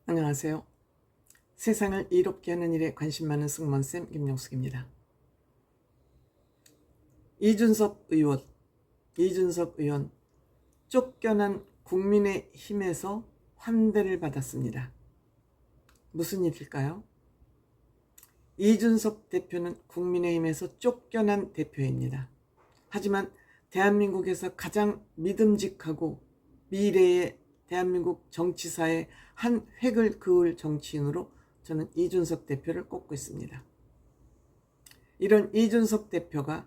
안녕하세요. 세상을 이롭게 하는 일에 관심 많은 승무원쌤 김용숙입니다. 이준석 의원 쫓겨난 국민의힘에서 환대를 받았습니다. 무슨 일일까요? 이준석 대표는 국민의힘에서 쫓겨난 대표입니다. 하지만 대한민국에서 가장 믿음직하고 미래의 대한민국 정치사의 한 획을 그을 정치인으로 저는 이준석 대표를 꼽고 있습니다. 이런 이준석 대표가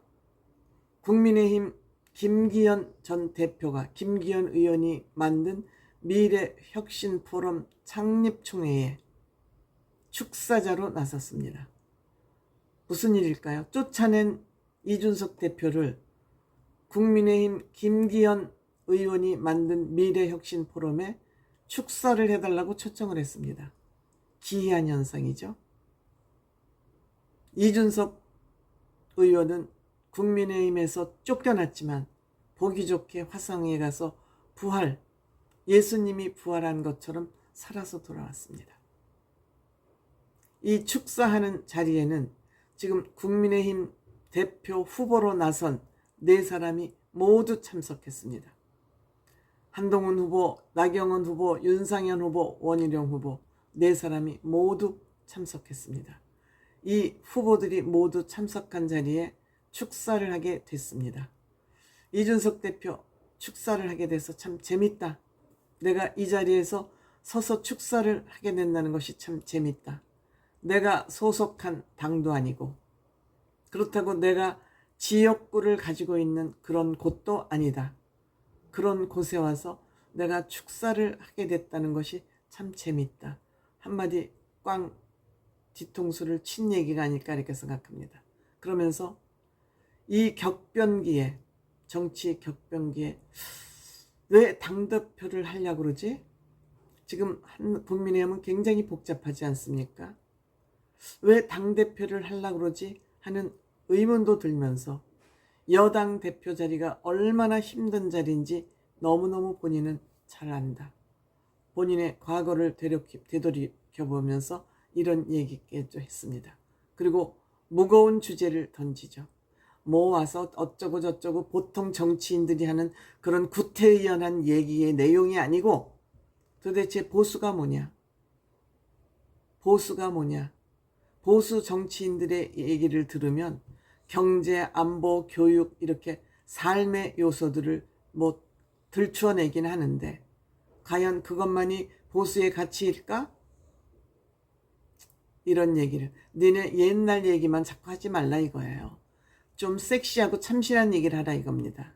국민의힘 김기현 전 대표가 김기현 의원이 만든 미래혁신포럼 창립총회에 축사자로 나섰습니다. 무슨 일일까요? 쫓아낸 이준석 대표를 국민의힘 김기현 의원이 만든 미래혁신포럼에 축사를 해달라고 초청을 했습니다. 기이한 현상이죠. 이준석 의원은 국민의힘에서 쫓겨났지만 보기 좋게 화성에 가서 예수님이 부활한 것처럼 살아서 돌아왔습니다. 이 축사하는 자리에는 지금 국민의힘 대표 후보로 나선 4사람이 모두 참석했습니다. 한동훈 후보, 나경원 후보, 윤상현 후보, 원희룡 후보 4사람이 모두 참석했습니다. 이 후보들이 모두 참석한 자리에 축사를 하게 됐습니다. 이준석 대표 축사를 하게 돼서 참 재밌다. 내가 이 자리에서 서서 축사를 하게 된다는 것이 참 재밌다. 내가 소속한 당도 아니고 그렇다고 내가 지역구를 가지고 있는 그런 곳도 아니다. 그런 곳에 와서 내가 축사를 하게 됐다는 것이 참 재밌다. 한마디 꽝 뒤통수를 친 얘기가 아닐까 이렇게 생각합니다. 그러면서 이 격변기에, 정치 격변기에 왜 당대표를 하려고 그러지? 지금 국민의힘은 굉장히 복잡하지 않습니까? 왜 당대표를 하려고 그러지? 하는 의문도 들면서 여당 대표 자리가 얼마나 힘든 자리인지 너무너무 본인은 잘 안다. 본인의 과거를 되돌이켜보면서 이런 얘기도 했습니다. 그리고 무거운 주제를 던지죠. 모아서 어쩌고 저쩌고 보통 정치인들이 하는 그런 구태의연한 얘기의 내용이 아니고 도대체 보수가 뭐냐? 보수가 뭐냐? 보수 정치인들의 얘기를 들으면 경제, 안보, 교육 이렇게 삶의 요소들을 들추어내긴 하는데 과연 그것만이 보수의 가치일까? 이런 얘기를 너네 옛날 얘기만 자꾸 하지 말라 이거예요. 좀 섹시하고 참신한 얘기를 하라 이겁니다.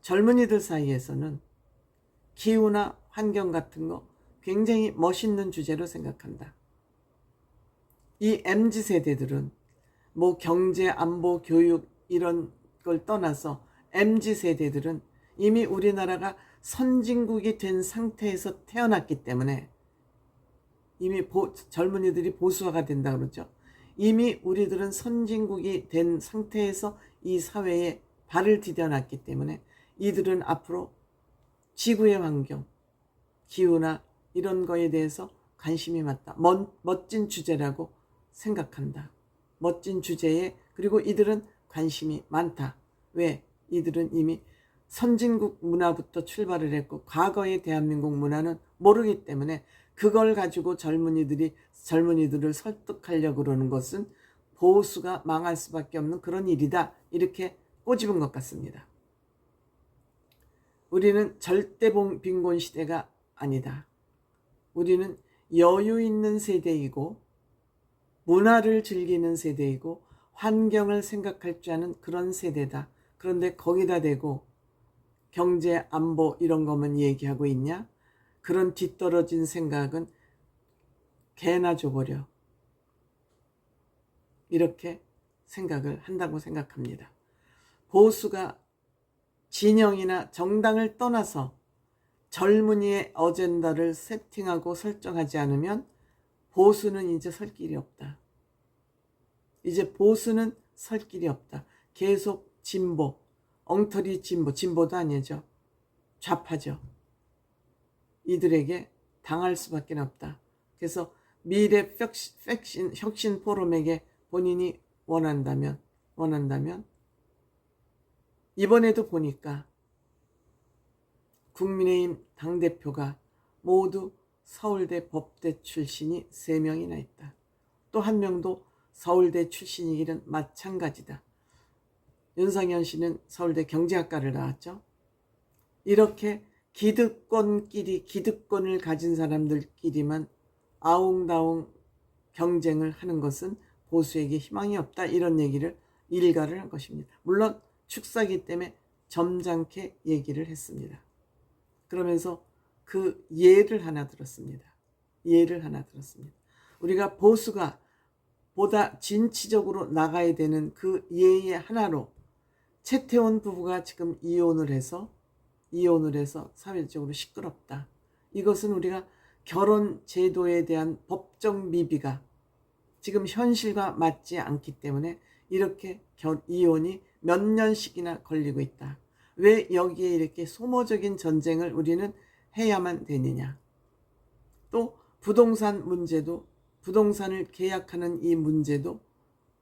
젊은이들 사이에서는 기후나 환경 같은 거 굉장히 멋있는 주제로 생각한다. 이 MZ세대들은 경제, 안보, 교육 이런 걸 떠나서 MZ세대들은 이미 우리나라가 선진국이 된 상태에서 태어났기 때문에 이미 젊은이들이 보수화가 된다 그러죠. 이미 우리들은 선진국이 된 상태에서 이 사회에 발을 디뎌놨기 때문에 이들은 앞으로 지구의 환경, 기후나 이런 거에 대해서 관심이 많다. 멋진 주제라고 생각한다. 멋진 주제에 그리고 이들은 관심이 많다. 왜? 이들은 이미 선진국 문화부터 출발을 했고 과거의 대한민국 문화는 모르기 때문에 그걸 가지고 젊은이들을 설득하려고 그러는 것은 보수가 망할 수밖에 없는 그런 일이다. 이렇게 꼬집은 것 같습니다. 우리는 절대 빈곤 시대가 아니다. 우리는 여유 있는 세대이고 문화를 즐기는 세대이고 환경을 생각할 줄 아는 그런 세대다. 그런데 거기다 대고 경제, 안보 이런 것만 얘기하고 있냐? 그런 뒤떨어진 생각은 개나 줘버려. 이렇게 생각을 한다고 생각합니다. 보수가 진영이나 정당을 떠나서 젊은이의 어젠다를 세팅하고 설정하지 않으면 보수는 이제 설 길이 없다. 이제 보수는 설 길이 없다. 계속 진보, 엉터리 진보도 아니죠. 좌파죠. 이들에게 당할 수밖에 없다. 그래서 미래 혁신 포럼에게 본인이 원한다면 이번에도 보니까 국민의힘 당대표가 모두 서울대 법대 출신이 3명이나 있다. 또 한 명도 서울대 출신이기는 마찬가지다. 윤상현 씨는 서울대 경제학과를 나왔죠. 이렇게 기득권을 가진 사람들끼리만 아웅다웅 경쟁을 하는 것은 보수에게 희망이 없다. 이런 얘기를 일가를 한 것입니다. 물론 축사기 때문에 점잖게 얘기를 했습니다. 그러면서 그 예를 하나 들었습니다. 우리가 보수가 보다 진취적으로 나가야 되는 그 예의 하나로 최태원 부부가 지금 이혼을 해서 사회적으로 시끄럽다. 이것은 우리가 결혼 제도에 대한 법적 미비가 지금 현실과 맞지 않기 때문에 이렇게 이혼이 몇 년씩이나 걸리고 있다. 왜 여기에 이렇게 소모적인 전쟁을 우리는 해야만 되느냐. 또 부동산 문제도, 부동산을 계약하는 이 문제도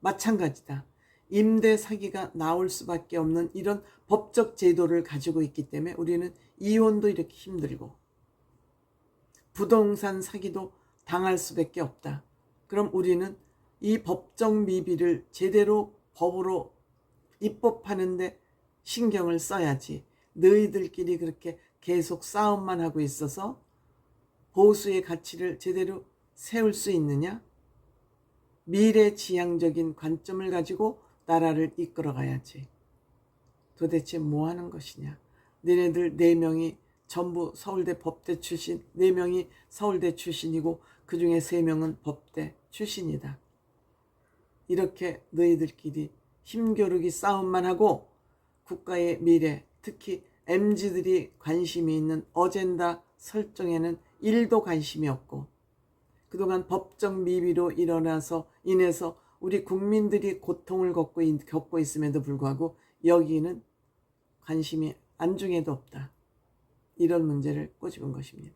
마찬가지다. 임대 사기가 나올 수밖에 없는 이런 법적 제도를 가지고 있기 때문에 우리는 이혼도 이렇게 힘들고 부동산 사기도 당할 수밖에 없다. 그럼 우리는 이 법적 미비를 제대로 법으로 입법하는데 신경을 써야지. 너희들끼리 그렇게 계속 싸움만 하고 있어서 보수의 가치를 제대로 세울 수 있느냐? 미래지향적인 관점을 가지고 나라를 이끌어가야지. 도대체 뭐 하는 것이냐? 너네들 4명이 전부 서울대 법대 출신, 4명이 서울대 출신이고 그 중에 3명은 법대 출신이다. 이렇게 너희들끼리 힘겨루기 싸움만 하고 국가의 미래, 특히 MZ들이 관심이 있는 어젠다 설정에는 1도 관심이 없고 그동안 법적 미비로 인해서 우리 국민들이 고통을 겪고 있음에도 불구하고 여기는 관심이 안중에도 없다. 이런 문제를 꼬집은 것입니다.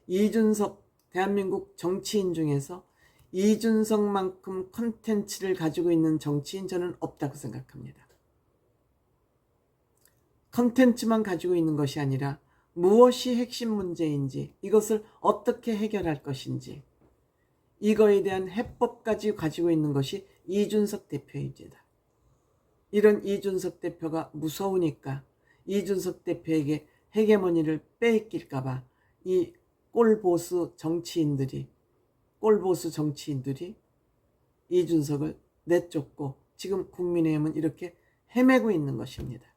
이준석, 대한민국 정치인 중에서 이준석만큼 컨텐츠를 가지고 있는 정치인 저는 없다고 생각합니다. 컨텐츠만 가지고 있는 것이 아니라 무엇이 핵심 문제인지, 이것을 어떻게 해결할 것인지, 이거에 대한 해법까지 가지고 있는 것이 이준석 대표입니다. 이런 이준석 대표가 무서우니까 이준석 대표에게 헤게모니를 빼앗길까봐 이 꼴보수 정치인들이 이준석을 내쫓고 지금 국민의힘은 이렇게 헤매고 있는 것입니다.